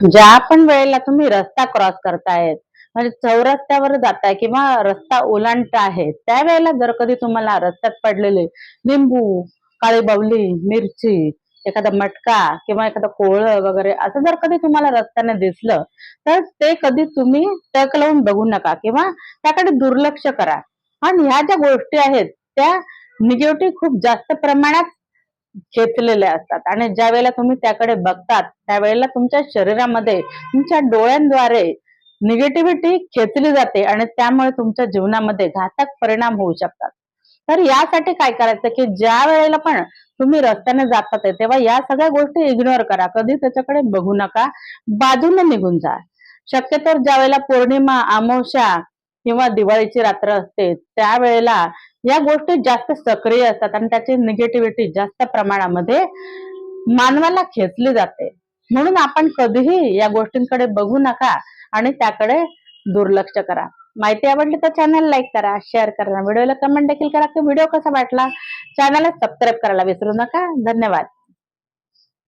ज्या पण वेळेला तुम्ही रस्ता क्रॉस करतायत, म्हणजे चौरस्त्यावर जाताय किंवा रस्ता ओलांडताय, त्यावेळेला जर कधी तुम्हाला रस्त्यात पडलेले लिंबू, काळी बाहुली, मिरची, एखादा मटका किंवा एखादं कोळं वगैरे असं जर कधी तुम्हाला रस्त्याने दिसलं, तर ते कधी तुम्ही टक लावून बघू नका किंवा त्याकडे दुर्लक्ष करा. आणि ह्या ज्या गोष्टी आहेत, त्या निगेटिव्ह खूप जास्त प्रमाणात खेचलेल्या असतात आणि ज्यावेळेला तुम्ही त्याकडे बघतात, त्यावेळेला तुमच्या शरीरामध्ये, तुमच्या डोळ्यांद्वारे निगेटिव्हिटी खेचली जाते आणि त्यामुळे तुमच्या जीवनामध्ये घातक परिणाम होऊ शकतात. तर यासाठी काय करायचं, की ज्या वेळेला पण तुम्ही रस्त्याने जातात आहे, तेव्हा या सगळ्या गोष्टी इग्नोर करा. कधी त्याच्याकडे बघू नका, बाजूने निघून जा. शक्यतो ज्यावेळेला पौर्णिमा, अमावास्या किंवा दिवाळीची रात्र असते, त्यावेळेला या गोष्टी जास्त सक्रिय असतात आणि त्याची निगेटिव्हिटी जास्त प्रमाणामध्ये मानवाला खेचली जाते. म्हणून आपण कधीही या गोष्टींकडे बघू नका आणि त्याकडे दुर्लक्ष करा. माहिती आवडली तर चॅनल लाईक करा, शेअर करा, व्हिडिओला कमेंट देखील करा की व्हिडिओ कसा वाटला. चॅनलला सबस्क्राईब करायला विसरू नका. धन्यवाद.